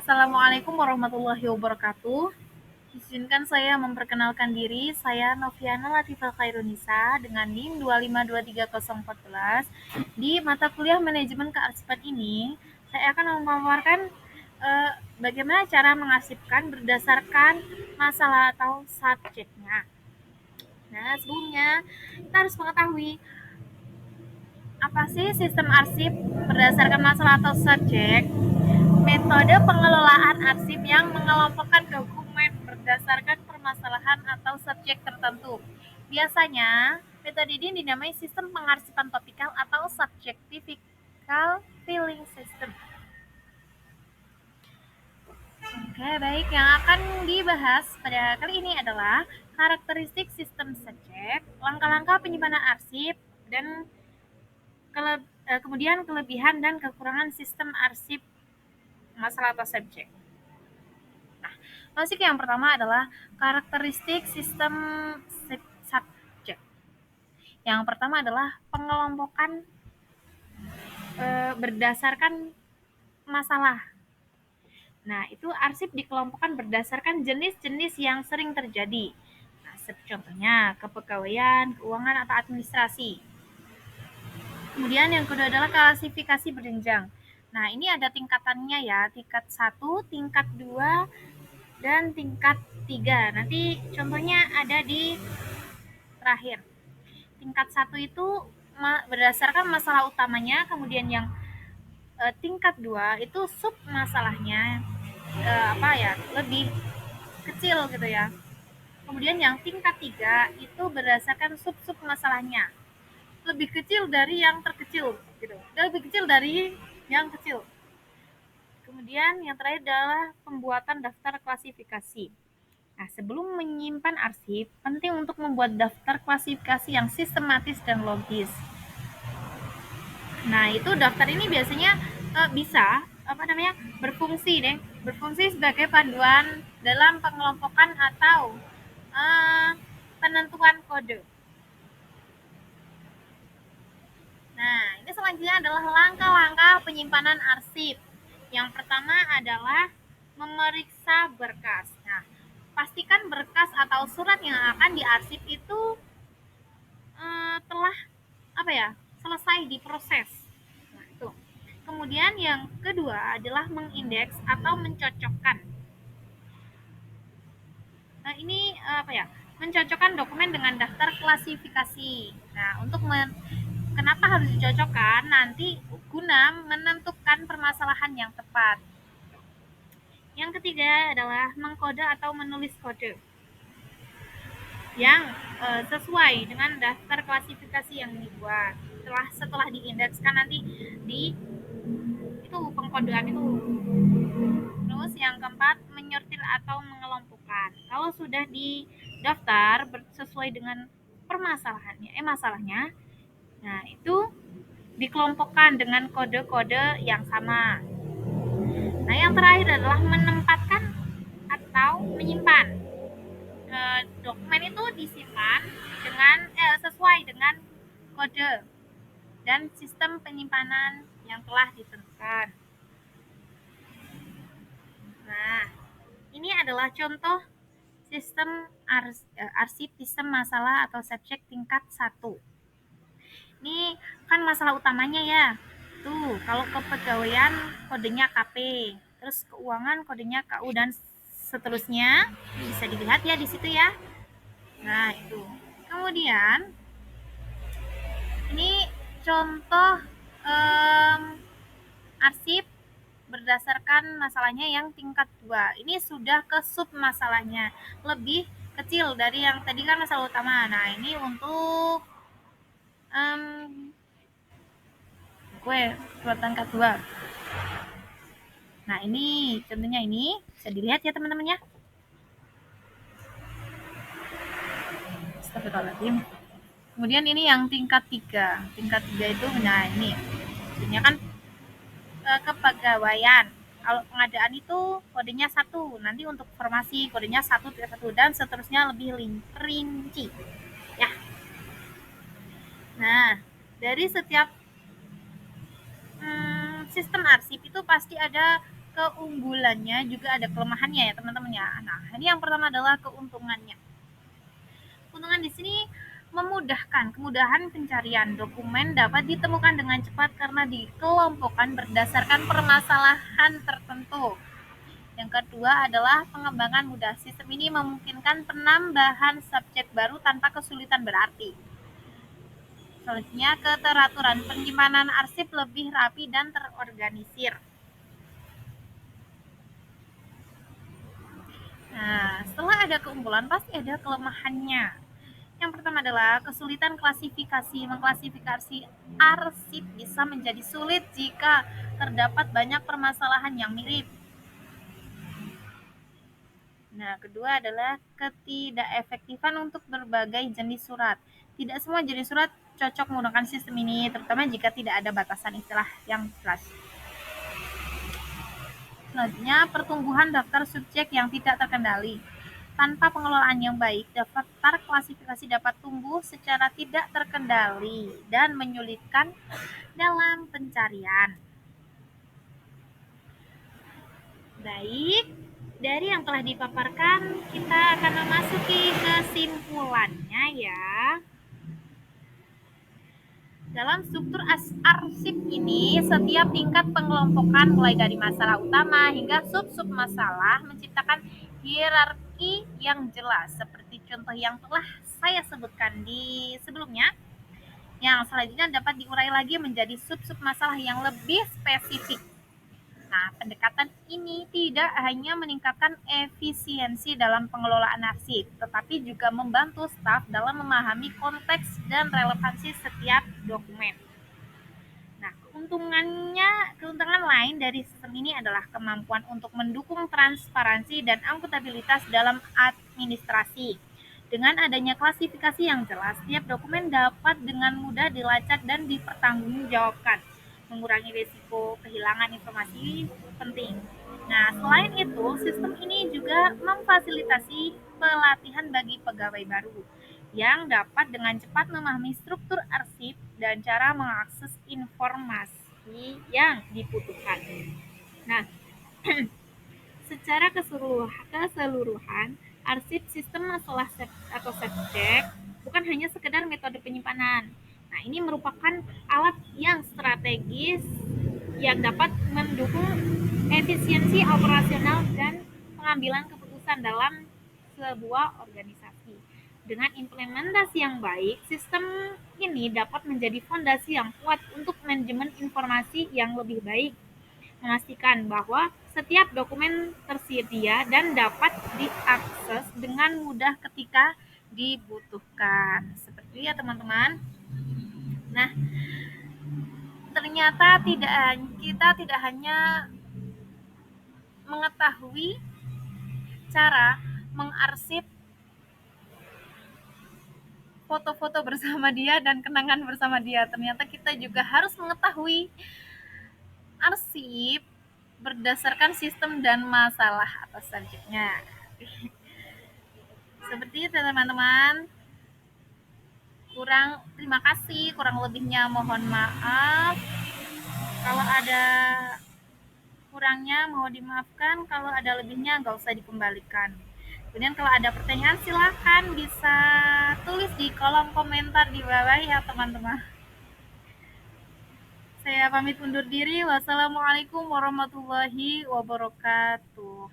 Assalamualaikum warahmatullahi wabarakatuh. Izinkan saya memperkenalkan diri. Saya Noviana Latifah Khairunisa dengan NIM 2523014. Di mata kuliah Manajemen Kearsipan ini, saya akan memaparkan bagaimana cara mengarsipkan berdasarkan masalah atau subjeknya. Nah, sebelumnya kita harus mengetahui apa sih sistem arsip berdasarkan masalah atau subjek. Metode pengelolaan arsip yang mengelompokkan dokumen berdasarkan permasalahan atau subjek tertentu. Biasanya, metode ini dinamai sistem pengarsipan topikal atau subjectifical filing system. Oke, baik. Yang akan dibahas pada kali ini adalah karakteristik sistem subjek, langkah-langkah penyimpanan arsip, dan kemudian kelebihan dan kekurangan sistem arsip masalah atau subjek. Masuk yang pertama adalah karakteristik sistem subjek. Yang pertama adalah pengelompokan berdasarkan masalah. Nah, itu arsip dikelompokkan berdasarkan jenis-jenis yang sering terjadi. Nah, contohnya kepegawaian, keuangan, atau administrasi. Kemudian yang kedua adalah klasifikasi berjenjang. Nah, ini ada tingkatannya ya, tingkat 1, tingkat 2, dan tingkat 3. Nanti contohnya ada di terakhir. Tingkat 1 itu berdasarkan masalah utamanya, kemudian yang tingkat 2 itu sub masalahnya lebih kecil gitu ya. Kemudian yang tingkat 3 itu berdasarkan sub-sub masalahnya. Lebih kecil dari yang terkecil gitu. Lebih kecil dari yang kecil. Kemudian yang terakhir adalah pembuatan daftar klasifikasi. Nah, sebelum menyimpan arsip, penting untuk membuat daftar klasifikasi yang sistematis dan logis. Nah, itu daftar ini biasanya bisa berfungsi sebagai panduan dalam pengelompokan atau penentuan kode. Nah, ini selanjutnya adalah langkah-langkah penyimpanan arsip. Yang pertama adalah memeriksa berkas. Nah, pastikan berkas atau surat yang akan diarsip itu telah selesai diproses. Nah, itu. Kemudian yang kedua adalah mengindeks atau mencocokkan. Nah, ini mencocokkan dokumen dengan daftar klasifikasi. Nah, kenapa harus dicocokkan? Nanti guna menentukan permasalahan yang tepat. Yang ketiga adalah mengkode atau menulis kode yang sesuai dengan daftar klasifikasi yang dibuat. Setelah diindekskan nanti itu pengkodean itu. Terus yang keempat, menyortir atau mengelompokkan. Kalau sudah didaftar sesuai dengan masalahnya, nah itu dikelompokkan dengan kode-kode yang sama. Nah, yang terakhir adalah menempatkan atau menyimpan. Dokumen itu disimpan dengan sesuai dengan kode dan sistem penyimpanan yang telah ditentukan. Nah, ini adalah contoh sistem arsip sistem masalah atau subjek tingkat 1. Ini kan masalah utamanya ya. Tuh, kalau kepegawaian kodenya KP, terus keuangan kodenya KU dan seterusnya. Bisa dilihat ya di situ ya. Nah, itu. Kemudian ini contoh arsip berdasarkan masalahnya yang tingkat 2. Ini sudah ke sub masalahnya. Lebih kecil dari yang tadi kan masalah utama. Nah, ini untuk tingkat 2. Nah, ini contohnya ini. Bisa dilihat ya teman-teman ya. Astagfirullahaladzim. Kemudian ini yang tingkat 3. Tingkat 3 itu, nah ini. Maksudnya kan kepegawaian. Kalau pengadaan itu kodenya 1. Nanti untuk formasi kodenya 1 dan seterusnya lebih rinci. Ya. Nah, dari setiap sistem arsip itu pasti ada keunggulannya juga ada kelemahannya ya teman-teman ya. Nah, ini yang pertama adalah keuntungannya. Keuntungan di sini kemudahan pencarian dokumen dapat ditemukan dengan cepat karena dikelompokkan berdasarkan permasalahan tertentu. Yang kedua adalah pengembangan mudah. Sistem ini memungkinkan penambahan subjek baru tanpa kesulitan berarti. Selanjutnya, keteraturan penyimpanan arsip lebih rapi dan terorganisir. Nah, setelah ada keunggulan pasti ada kelemahannya. Yang pertama adalah kesulitan klasifikasi. Mengklasifikasi arsip bisa menjadi sulit jika terdapat banyak permasalahan yang mirip. Nah, kedua adalah ketidakefektifan untuk berbagai jenis surat. Tidak semua jenis surat cocok menggunakan sistem ini, terutama jika tidak ada batasan istilah yang jelas. Selanjutnya, pertumbuhan daftar subjek yang tidak terkendali. Tanpa pengelolaan yang baik, daftar klasifikasi dapat tumbuh secara tidak terkendali dan menyulitkan dalam pencarian. Baik, dari yang telah dipaparkan, kita akan memasuki kesimpulannya ya. Dalam struktur arsip ini, setiap tingkat pengelompokan mulai dari masalah utama hingga sub-sub masalah menciptakan hierarki yang jelas seperti contoh yang telah saya sebutkan di sebelumnya. Yang selanjutnya dapat diurai lagi menjadi sub-sub masalah yang lebih spesifik. Nah, pendekatan ini tidak hanya meningkatkan efisiensi dalam pengelolaan arsip, tetapi juga membantu staf dalam memahami konteks dan relevansi setiap dokumen. Nah, keuntungan lain dari sistem ini adalah kemampuan untuk mendukung transparansi dan akuntabilitas dalam administrasi. Dengan adanya klasifikasi yang jelas, setiap dokumen dapat dengan mudah dilacak dan dipertanggungjawabkan, mengurangi risiko kehilangan informasi penting. Nah, selain itu, sistem ini juga memfasilitasi pelatihan bagi pegawai baru yang dapat dengan cepat memahami struktur arsip dan cara mengakses informasi yang dibutuhkan. Nah, secara keseluruhan, arsip sistem masalah atau subjek bukan hanya sekedar metode penyimpanan. Nah, ini merupakan alat yang strategis yang dapat mendukung efisiensi operasional dan pengambilan keputusan dalam sebuah organisasi. Dengan implementasi yang baik, sistem ini dapat menjadi fondasi yang kuat untuk manajemen informasi yang lebih baik, memastikan bahwa setiap dokumen tersedia dan dapat diakses dengan mudah ketika dibutuhkan. Seperti ya teman-teman. Nah, ternyata kita tidak hanya mengetahui cara mengarsip foto-foto bersama dia dan kenangan bersama dia. Ternyata kita juga harus mengetahui arsip berdasarkan sistem dan masalah atas subjeknya. Seperti itu teman-teman. Terima kasih, kurang lebihnya mohon maaf. Kalau ada kurangnya mau dimaafkan, kalau ada lebihnya nggak usah dikembalikan. Kemudian kalau ada pertanyaan silahkan bisa tulis di kolom komentar di bawah ya teman-teman. Saya pamit undur diri. Wassalamualaikum warahmatullahi wabarakatuh.